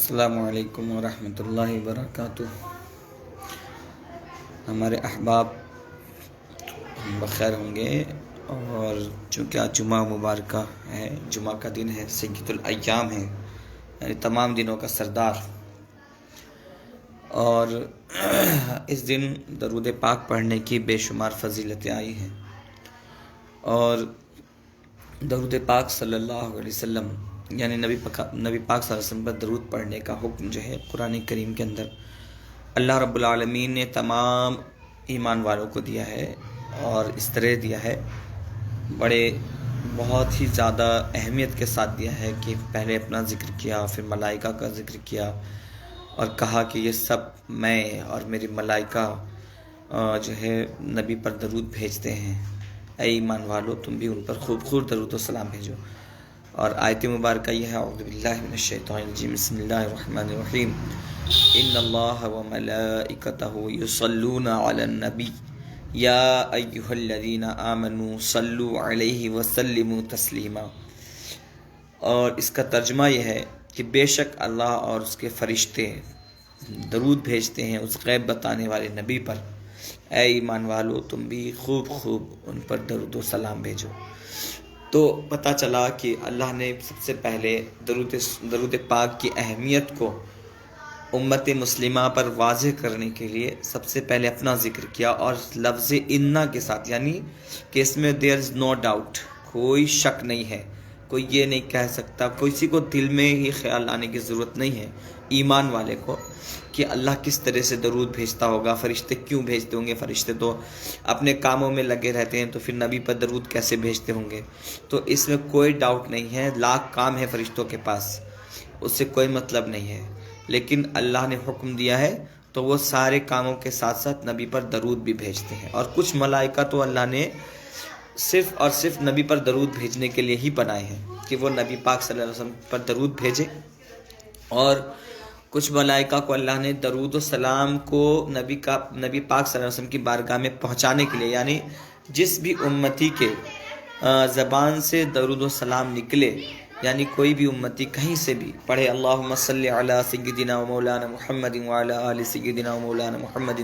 السلام علیکم ورحمۃ اللہ وبرکاتہ۔ ہمارے احباب بخیر ہوں گے، اور چونکہ آج جمعہ مبارکہ ہے، جمعہ کا دن ہے، سید الایام ہے، یعنی تمام دنوں کا سردار، اور اس دن درود پاک پڑھنے کی بے شمار فضیلتیں آئی ہیں، اور درود پاک صلی اللہ علیہ وسلم یعنی نبی پاک صلی اللہ علیہ وسلم پر درود پڑھنے کا حکم جو ہے قرآن کریم کے اندر اللہ رب العالمین نے تمام ایمان والوں کو دیا ہے، اور اس طرح دیا ہے، بہت ہی زیادہ اہمیت کے ساتھ دیا ہے کہ پہلے اپنا ذکر کیا، پھر ملائکہ کا ذکر کیا، اور کہا کہ یہ سب میں اور میری ملائکہ جو ہے نبی پر درود بھیجتے ہیں، اے ایمان والو تم بھی ان پر خوب درود و سلام بھیجو۔ اور آیت مبارکہ یہ ہے، اعوذ باللہ من الشیطان الرجیم، بسم اللہ الرحمن الرحیم، ان اللہ وملائکتہ یصلون علی النبی یا ایہا الذین آمنوا صلوا علیہ وسلموا تسلیما۔ اور اس کا ترجمہ یہ ہے کہ بے شک اللہ اور اس کے فرشتے درود بھیجتے ہیں اس غیب بتانے والے نبی پر، اے ایمان والو تم بھی خوب ان پر درود و سلام بھیجو۔ تو پتہ چلا کہ اللہ نے سب سے پہلے درود پاک کی اہمیت کو امت مسلمہ پر واضح کرنے کے لیے سب سے پہلے اپنا ذکر کیا، اور لفظ انا کے ساتھ، یعنی کہ اس میں دیر از نو ڈاؤٹ، کوئی شک نہیں ہے، کوئی یہ نہیں کہہ سکتا، کسی کو دل میں ہی خیال لانے کی ضرورت نہیں ہے ایمان والے کو کہ اللہ کس طرح سے درود بھیجتا ہوگا، فرشتے کیوں بھیجتے ہوں گے، فرشتے تو اپنے کاموں میں لگے رہتے ہیں، تو پھر نبی پر درود کیسے بھیجتے ہوں گے۔ تو اس میں کوئی ڈاؤٹ نہیں ہے، لاکھ کام ہے فرشتوں کے پاس، اس سے کوئی مطلب نہیں ہے، لیکن اللہ نے حکم دیا ہے تو وہ سارے کاموں کے ساتھ ساتھ نبی پر درود بھی بھیجتے ہیں۔ اور کچھ ملائکہ تو اللہ نے صرف اور صرف نبی پر درود بھیجنے کے لیے ہی بنائے ہیں کہ وہ نبی پاک صلی اللہ علیہ وسلم پر درود بھیجے، اور کچھ ملائکہ کو اللہ نے درود و سلام کو نبی پاک صلی اللہ علیہ وسلم کی بارگاہ میں پہنچانے کے لیے، یعنی جس بھی امتی کے زبان سے درود و سلام نکلے، یعنی کوئی بھی امتی کہیں سے بھی پڑھے اللہم صلی علی سیدنا و مولانا محمد وعلی آل سیدنا و مولانا محمد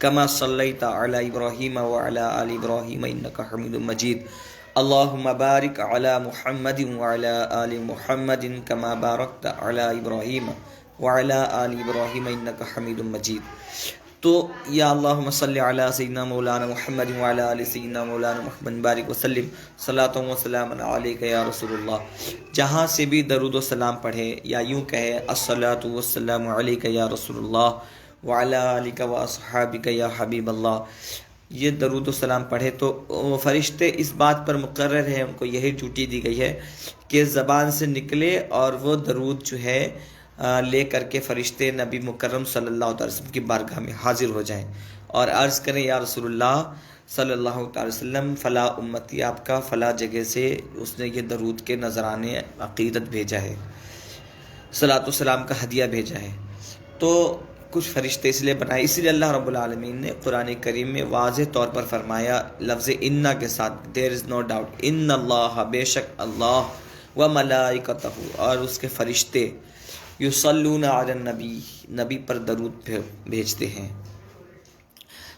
کما صلیت علی ابراہیم وعلی آل ابراہیم انک حمید مجید، اللہم بارک علی محمد وعلی آل محمد کما بارکت علی ابراہیم وعلی آل ابراہیم انک حمید مجید۔ تو یا اللہم صلی علی سیدنا مولانا محمد وعلی آل سیدنا مولانا محمد بارک وسلم صلاۃ و سلام علیک یا رسول اللہ، جہاں سے بھی درود و سلام پڑھے، یا یوں کہے الصلاۃ والسلام علیک یا رسول اللہ وعلی آلک و اصحابک یا حبیب اللہ، یہ درود و سلام پڑھے تو فرشتے اس بات پر مقرر ہیں، ان کو یہی ڈیوٹی دی گئی ہے کہ زبان سے نکلے اور وہ درود جو ہے لے کر کے فرشتے نبی مکرم صلی اللہ علیہ وسلم کی بارگاہ میں حاضر ہو جائیں اور عرض کریں یا رسول اللہ صلی اللہ علیہ وسلم، فلاں امتی آپ کا فلاں جگہ سے اس نے یہ درود کے نذرانے عقیدت بھیجا ہے، صلاۃ و سلام کا ہدیہ بھیجا ہے۔ تو کچھ فرشتے اس لیے بنائے، اسی لیے اللہ رب العالمین نے قرآن کریم میں واضح طور پر فرمایا لفظ انا کے ساتھ، دیر از نو ڈاؤٹ، ان اللہ، بے شک اللہ، و ملائکتہ، اور اس کے فرشتے، یصلون علی النبی، نبی پر درود بھیجتے ہیں،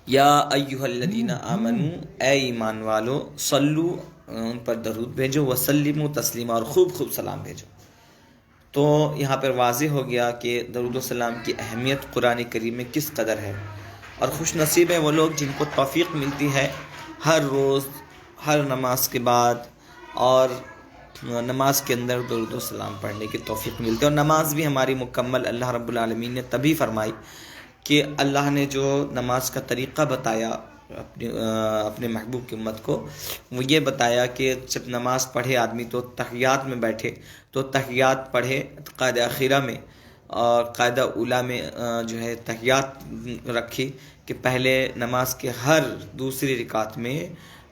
یا ایھا الذین آمنوا، اے ایمان والو، صلو، ان پر درود بھیجو، وسلموا تسلیما، اور خوب سلام بھیجو۔ تو یہاں پر واضح ہو گیا کہ درود و سلام کی اہمیت قرآن کریم میں کس قدر ہے، اور خوش نصیب ہیں وہ لوگ جن کو توفیق ملتی ہے ہر روز ہر نماز کے بعد اور نماز کے اندر درود و سلام پڑھنے کی توفیق ملتی ہے۔ اور نماز بھی ہماری مکمل اللہ رب العالمین نے تبھی فرمائی کہ اللہ نے جو نماز کا طریقہ بتایا اپنے محبوب کی امت کو، وہ یہ بتایا کہ جب نماز پڑھے آدمی تو تحیات میں بیٹھے تو تحیات پڑھے قاعدہ اخیرہ میں، اور قاعدہ اولیٰ میں جو ہے تحیات رکھی کہ پہلے نماز کے ہر دوسری رکعت میں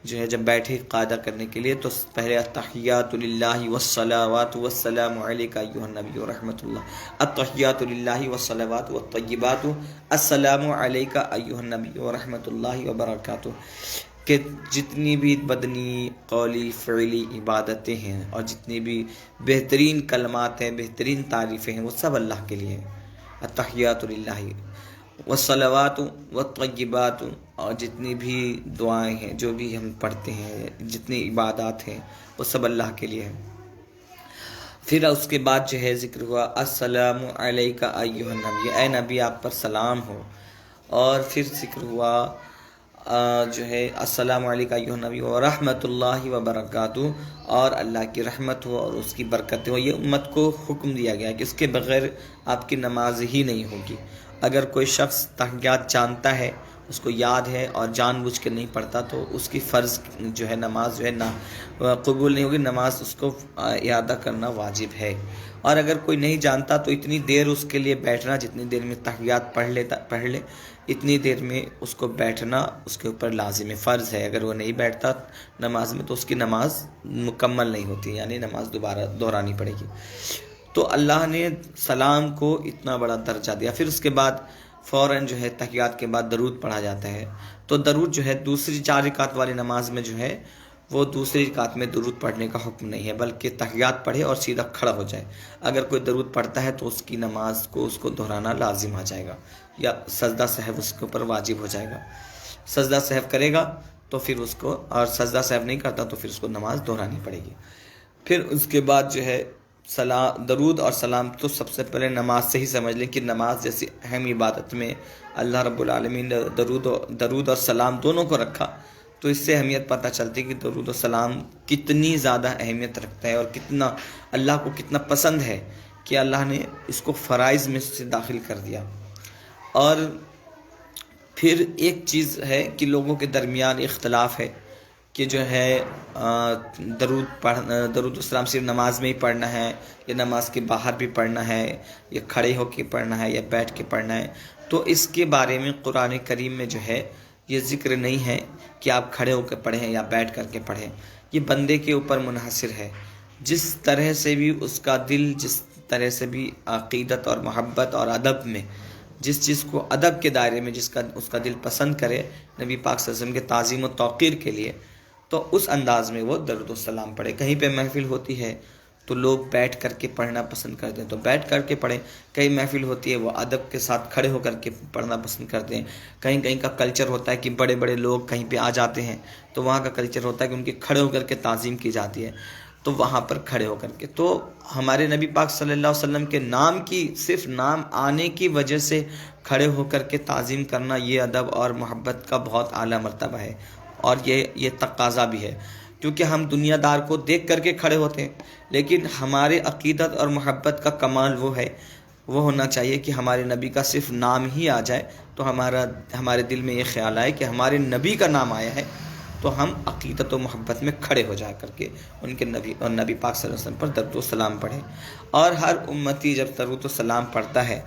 جو ہے جب بیٹھے قاعدہ کرنے کے لیے تو پہلے التحیات للہ والصلوات والسلام علیک ایھا النبی ورحمۃ اللہ، التحیات للہ والصلوات والطیبات السلام علیک ایھا النبی ورحمۃ اللہ وبرکاتہ۔ کہ جتنی بھی بدنی قولی فعلی عبادتیں ہیں اور جتنی بھی بہترین کلمات ہیں، بہترین تعریفیں ہیں، وہ سب اللہ کے لیے ہیں۔ التحیات للہ والصلوات والطیبات، اور جتنی بھی دعائیں ہیں، جو بھی ہم پڑھتے ہیں، جتنی عبادات ہیں، وہ سب اللہ کے لیے ہیں۔ پھر اس کے بعد جو ہے ذکر ہوا السلام علیک ایھا النبی، اے نبی آپ پر سلام ہو۔ اور پھر ذکر ہوا جو ہے السلام علیک ایھا النبی ورحمۃ اللہ وبرکاتہ، اور اللہ کی رحمت ہو اور اس کی برکتیں ہو۔ یہ امت کو حکم دیا گیا کہ اس کے بغیر آپ کی نماز ہی نہیں ہوگی۔ اگر کوئی شخص تحیات جانتا ہے، اس کو یاد ہے اور جان بوجھ کے نہیں پڑھتا، تو اس کی فرض جو ہے نماز جو ہے نہ قبول نہیں ہوگی، نماز اس کو اعادہ کرنا واجب ہے۔ اور اگر کوئی نہیں جانتا تو اتنی دیر اس کے لیے بیٹھنا، جتنی دیر میں تحیات پڑھ لے اتنی دیر میں اس کو بیٹھنا اس کے اوپر لازم فرض ہے۔ اگر وہ نہیں بیٹھتا نماز میں تو اس کی نماز مکمل نہیں ہوتی، یعنی نماز دوبارہ دہرانی پڑے گی۔ تو اللہ نے سلام کو اتنا بڑا درجہ دیا۔ پھر اس کے بعد فوراً جو ہے تحیات کے بعد درود پڑھا جاتا ہے۔ تو درود جو ہے دوسری 4 رکعت والی نماز میں جو ہے وہ دوسری رکعت میں درود پڑھنے کا حکم نہیں ہے، بلکہ تحیات پڑھے اور سیدھا کھڑا ہو جائے۔ اگر کوئی درود پڑھتا ہے تو اس کی نماز کو اس کو دہرانا لازم آ جائے گا، یا سجدہ سہو اس کے اوپر واجب ہو جائے گا۔ سجدہ سہو کرے گا تو پھر اس کو، اور سجدہ سہو نہیں کرتا تو پھر اس کو نماز دہرانی پڑے گی۔ پھر اس کے بعد جو ہے درود اور سلام تو سب سے پہلے نماز سے ہی سمجھ لیں کہ نماز جیسی اہم عبادت میں اللہ رب العالمین نے درود اور سلام دونوں کو رکھا، تو اس سے اہمیت پتہ چلتی ہے کہ درود و سلام کتنی زیادہ اہمیت رکھتا ہے اور کتنا اللہ کو کتنا پسند ہے کہ اللہ نے اس کو فرائض میں سے داخل کر دیا۔ اور پھر ایک چیز ہے کہ لوگوں کے درمیان اختلاف ہے کہ جو ہے درود و سلام صرف نماز میں ہی پڑھنا ہے، یا نماز کے باہر بھی پڑھنا ہے، یا کھڑے ہو کے پڑھنا ہے، یا بیٹھ کے پڑھنا ہے۔ تو اس کے بارے میں قرآن کریم میں جو ہے یہ ذکر نہیں ہے کہ آپ کھڑے ہو کے پڑھیں یا بیٹھ کر کے پڑھیں۔ یہ بندے کے اوپر منحصر ہے، جس طرح سے بھی اس کا دل، جس طرح سے بھی عقیدت اور محبت اور ادب میں، جس چیز کو ادب کے دائرے میں اس کا دل پسند کرے نبی پاک صلی اللہ علیہ وسلم کے تعظیم و توقیر کے لیے، تو اس انداز میں وہ درود و سلام پڑھے۔ کہیں پہ محفل ہوتی ہے تو لوگ بیٹھ کر کے پڑھنا پسند کرتے ہیں تو بیٹھ کر کے پڑھیں، کہیں محفل ہوتی ہے وہ ادب کے ساتھ کھڑے ہو کر کے پڑھنا پسند کرتے ہیں۔ کہیں کہیں کا کلچر ہوتا ہے کہ بڑے بڑے لوگ کہیں پہ آ جاتے ہیں تو وہاں کا کلچر ہوتا ہے کہ ان کے کھڑے ہو کر کے تعظیم کی جاتی ہے، تو وہاں پر کھڑے ہو کر کے۔ تو ہمارے نبی پاک صلی اللہ علیہ وسلم کے نام کی، صرف نام آنے کی وجہ سے کھڑے ہو کر کے تعظیم کرنا، یہ ادب اور محبت کا بہت اعلیٰ مرتبہ ہے، اور یہ تقاضا بھی ہے، کیونکہ ہم دنیا دار کو دیکھ کر کے کھڑے ہوتے ہیں، لیکن ہمارے عقیدت اور محبت کا کمال وہ ہونا چاہیے کہ ہمارے نبی کا صرف نام ہی آ جائے تو ہمارے دل میں یہ خیال آئے کہ ہمارے نبی کا نام آیا ہے، تو ہم عقیدت و محبت میں کھڑے ہو جا کر کے ان کے نبی اور نبی پاک صلی اللہ علیہ وسلم پر درود و سلام پڑھیں۔ اور ہر امتی جب درود و سلام پڑھتا ہے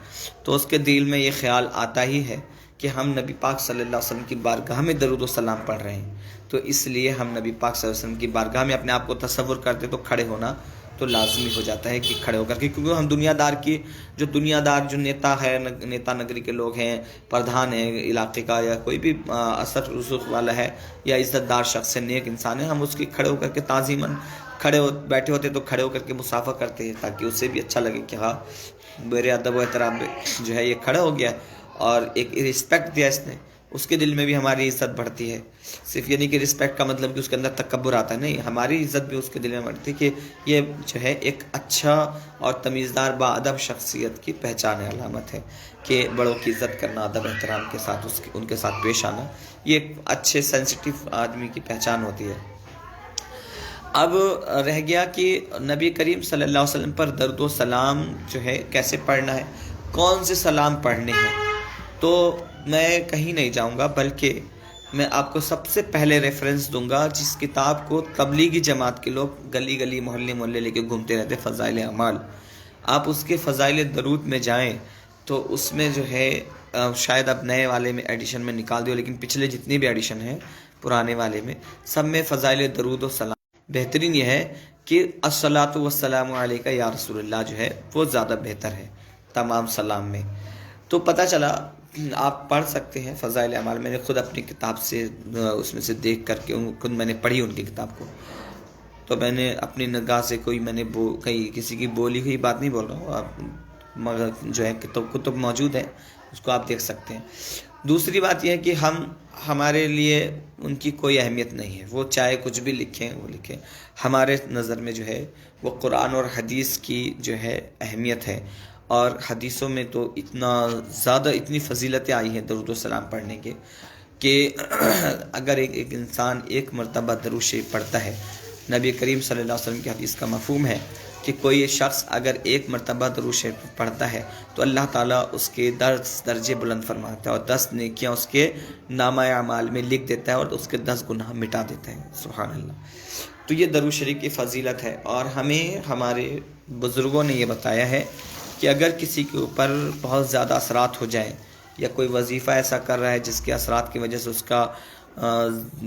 تو اس کے دل میں یہ خیال آتا ہی ہے کہ ہم نبی پاک صلی اللہ علیہ وسلم کی بارگاہ میں درود و سلام پڑھ رہے ہیں، تو اس لیے ہم نبی پاک صلی اللہ علیہ وسلم کی بارگاہ میں اپنے آپ کو تصور کرتے تو کھڑے ہونا تو لازمی ہو جاتا ہے کہ کھڑے ہو کر کے، کیونکہ ہم دنیا دار جو نیتا ہے، نیتا نگری کے لوگ ہیں، پردھان ہے علاقے کا، یا کوئی بھی اثر رسوخ والا ہے یا عزت دار شخص ہے، نیک انسان ہے، ہم اس کی کھڑے ہو کر کے تعظیماً بیٹھے ہوتے تو کھڑے ہو کر کے مصافحہ کرتے ہیں، تاکہ اسے بھی اچھا لگے کہ ہاں میرے ادب و احترام جو ہے یہ کھڑا ہو گیا اور ایک رسپیکٹ دیا اس نے، اس کے دل میں بھی ہماری عزت بڑھتی ہے۔ صرف یہ نہیں کہ رسپیکٹ کا مطلب کہ اس کے اندر تکبر آتا ہے، نہیں، ہماری عزت بھی اس کے دل میں بڑھتی ہے کہ یہ جو ہے ایک اچھا اور تمیزدار با ادب شخصیت کی پہچان ہے، علامت ہے کہ بڑوں کی عزت کرنا، ادب احترام کے ساتھ ان کے ساتھ پیش آنا، یہ ایک اچھے سینسٹیو آدمی کی پہچان ہوتی ہے۔ اب رہ گیا کہ نبی کریم صلی اللہ علیہ وسلم پر درود و سلام جو ہے کیسے پڑھنا ہے، کون سے سلام پڑھنے ہیں۔ تو میں کہیں نہیں جاؤں گا، بلکہ میں آپ کو سب سے پہلے ریفرنس دوں گا جس کتاب کو تبلیغی جماعت کے لوگ گلی گلی محلے محلے لے کے گھومتے رہتے، فضائل اعمال۔ آپ اس کے فضائل درود میں جائیں تو اس میں جو ہے شاید اب نئے والے میں ایڈیشن میں نکال دیو، لیکن پچھلے جتنی بھی ایڈیشن ہیں پرانے والے میں سب میں فضائل درود و سلام بہترین یہ ہے کہ الصلاۃ والسلام علیک یا رسول اللہ جو ہے وہ زیادہ بہتر ہے تمام سلام میں۔ تو پتہ چلا آپ پڑھ سکتے ہیں فضائل اعمال. میں نے خود اپنی کتاب سے اس میں سے دیکھ کر کے خود میں نے پڑھی ان کی کتاب کو. تو میں نے اپنی نگاہ سے کوئی میں نے کہیں کسی کی بولی ہوئی بات نہیں بول رہا ہوں. آپ مگر جو ہے کتب موجود ہے اس کو آپ دیکھ سکتے ہیں. دوسری بات یہ ہے کہ ہمارے لیے ان کی کوئی اہمیت نہیں ہے. وہ چاہے کچھ بھی لکھیں وہ لکھیں. ہمارے نظر میں جو ہے وہ قرآن اور حدیث کی جو ہے اہمیت ہے. اور حدیثوں میں تو اتنا زیادہ اتنی فضیلتیں آئی ہیں درود و سلام پڑھنے کے کہ اگر ایک انسان ایک مرتبہ درود شریف پڑھتا ہے، نبی کریم صلی اللہ علیہ وسلم کی حدیث کا مفہوم ہے کہ کوئی شخص اگر ایک مرتبہ درود شریف پڑھتا ہے تو اللہ تعالیٰ اس کے 10 درجے بلند فرماتا ہے اور 10 نیکیاں اس کے نامہ اعمال میں لکھ دیتا ہے اور اس کے 10 گناہ مٹا دیتا ہے. سبحان اللہ. تو یہ درود شریف کی فضیلت ہے. اور ہمیں ہمارے بزرگوں نے یہ بتایا ہے کہ اگر کسی کے اوپر بہت زیادہ اثرات ہو جائیں یا کوئی وظیفہ ایسا کر رہا ہے جس کے اثرات کی وجہ سے اس کا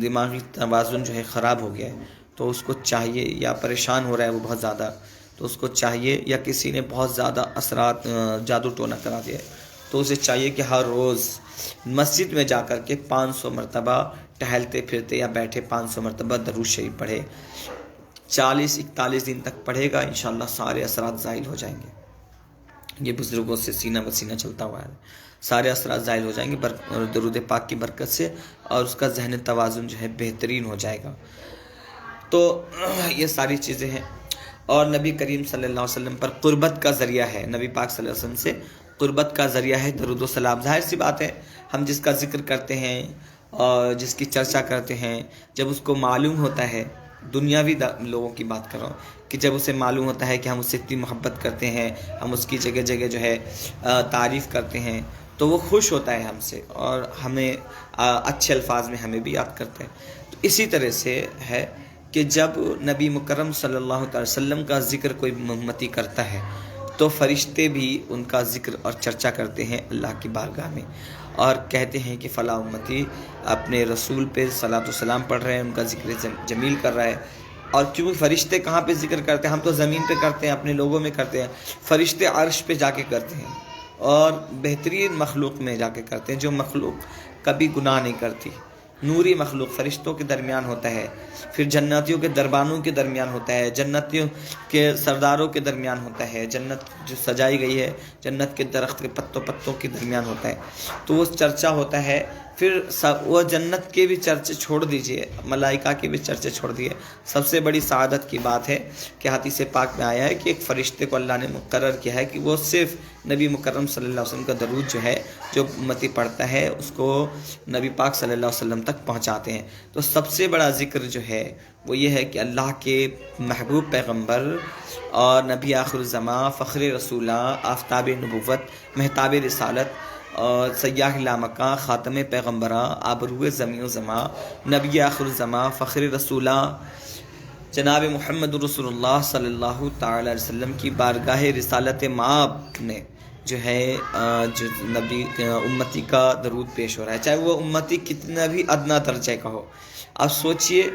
دماغی توازن جو ہے خراب ہو گیا ہے، تو اس کو چاہیے، یا پریشان ہو رہا ہے وہ بہت زیادہ، تو اس کو چاہیے، یا کسی نے بہت زیادہ اثرات جادو ٹونا کرا دیا ہے تو اسے چاہیے کہ ہر روز مسجد میں جا کر کے 500 مرتبہ ٹہلتے پھرتے یا بیٹھے 500 مرتبہ درود شریف پڑھے. 40-41 دن تک پڑھے گا، انشاءاللہ سارے اثرات زائل ہو جائیں گے. یہ بزرگوں سے سینہ بسینہ چلتا ہوا ہے. سارے اثرات زائل ہو جائیں گے درود پاک کی برکت سے، اور اس کا ذہن توازن جو ہے بہترین ہو جائے گا. تو یہ ساری چیزیں ہیں. اور نبی کریم صلی اللہ علیہ وسلم پر قربت کا ذریعہ ہے، نبی پاک صلی اللہ علیہ وسلم سے قربت کا ذریعہ ہے درود و سلام. ظاہر سی بات ہے، ہم جس کا ذکر کرتے ہیں اور جس کی چرچا کرتے ہیں، جب اس کو معلوم ہوتا ہے، دنیاوی لوگوں کی بات کر رہا ہوں، کہ جب اسے معلوم ہوتا ہے کہ ہم اس سے اتنی محبت کرتے ہیں، ہم اس کی جگہ جگہ جو ہے تعریف کرتے ہیں، تو وہ خوش ہوتا ہے ہم سے اور ہمیں اچھے الفاظ میں ہمیں بھی یاد کرتے ہیں. تو اسی طرح سے ہے کہ جب نبی مکرم صلی اللہ علیہ وسلم کا ذکر کوئی امتی کرتا ہے تو فرشتے بھی ان کا ذکر اور چرچا کرتے ہیں اللہ کی بارگاہ میں، اور کہتے ہیں کہ فلاں امتی اپنے رسول پہ صلاۃ و سلام پڑھ رہے ہیں، ان کا ذکر جمیل کر رہا ہے. اور کیونکہ فرشتے کہاں پہ ذکر کرتے ہیں؟ ہم تو زمین پہ کرتے ہیں، اپنے لوگوں میں کرتے ہیں. فرشتے عرش پہ جا کے کرتے ہیں اور بہترین مخلوق میں جا کے کرتے ہیں، جو مخلوق کبھی گناہ نہیں کرتی. نوری مخلوق فرشتوں کے درمیان ہوتا ہے، پھر جنتیوں کے دربانوں کے درمیان ہوتا ہے، جنتیوں کے سرداروں کے درمیان ہوتا ہے، جنت جو سجائی گئی ہے جنت کے درخت کے پتوں کے درمیان ہوتا ہے. تو وہ چرچا ہوتا ہے. پھر وہ جنت کے بھی چرچے چھوڑ دیجئے، ملائکہ کے بھی چرچے چھوڑ دیے. سب سے بڑی سعادت کی بات ہے کہ حدیث پاک میں آیا ہے کہ ایک فرشتے کو اللہ نے مقرر کیا ہے کہ وہ صرف نبی مکرم صلی اللہ علیہ وسلم کا درود جو ہے جو امتی پڑھتا ہے اس کو نبی پاک صلی اللہ علیہ وسلم تک پہنچاتے ہیں. تو سب سے بڑا ذکر جو ہے وہ یہ ہے کہ اللہ کے محبوب پیغمبر اور نبی آخر الزماں، فخر رسولہ، آفتاب نبوت، مہتاب رسالت اور سیاح لامکاں، خاتم پیغمبراں، آبرو زمین و زماں، نبی آخر الزماں، فخر رسولہ جناب محمد رسول اللہ صلی اللہ تعالی علیہ وسلم کی بارگاہ رسالت مآب میں جو ہے جو نبی امتی کا درود پیش ہو رہا ہے، چاہے وہ امتی کتنا بھی ادنا درجے کا ہو. آپ سوچئے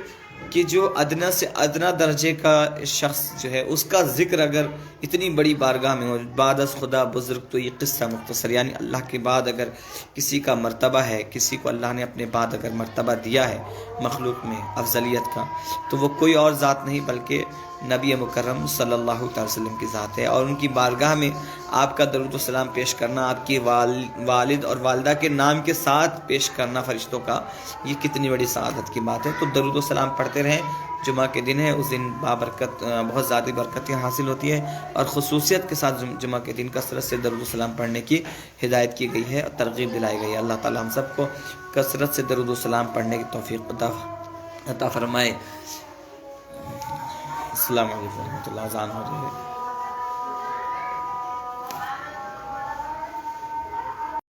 کہ جو ادنا سے ادنا درجے کا شخص جو ہے اس کا ذکر اگر اتنی بڑی بارگاہ میں ہو، بعد از خدا بزرگ، تو یہ قصہ مختصر، یعنی اللہ کے بعد اگر کسی کا مرتبہ ہے، کسی کو اللہ نے اپنے بعد اگر مرتبہ دیا ہے مخلوق میں افضلیت کا، تو وہ کوئی اور ذات نہیں بلکہ نبی مکرم صلی اللہ تعالی وسلم کی ذات ہے. اور ان کی بارگاہ میں آپ کا درود و سلام پیش کرنا، آپ کی والد اور والدہ کے نام کے ساتھ پیش کرنا فرشتوں کا، یہ کتنی بڑی سعادت کی بات ہے. تو درود و سلام پڑھتے رہیں. جمعہ کے دن ہے، اس دن بابرکت بہت زیادہ برکتیں حاصل ہوتی ہے، اور خصوصیت کے ساتھ جمعہ کے دن کثرت سے درود و سلام پڑھنے کی ہدایت کی گئی ہے اور ترغیب دلائی گئی ہے. اللہ تعالی ہم سب کو کثرت سے درود و سلام پڑھنے کی توفیق عطا فرمائے. السلام علیکم ورحمۃ اللہ. اذان ہو رہی ہے.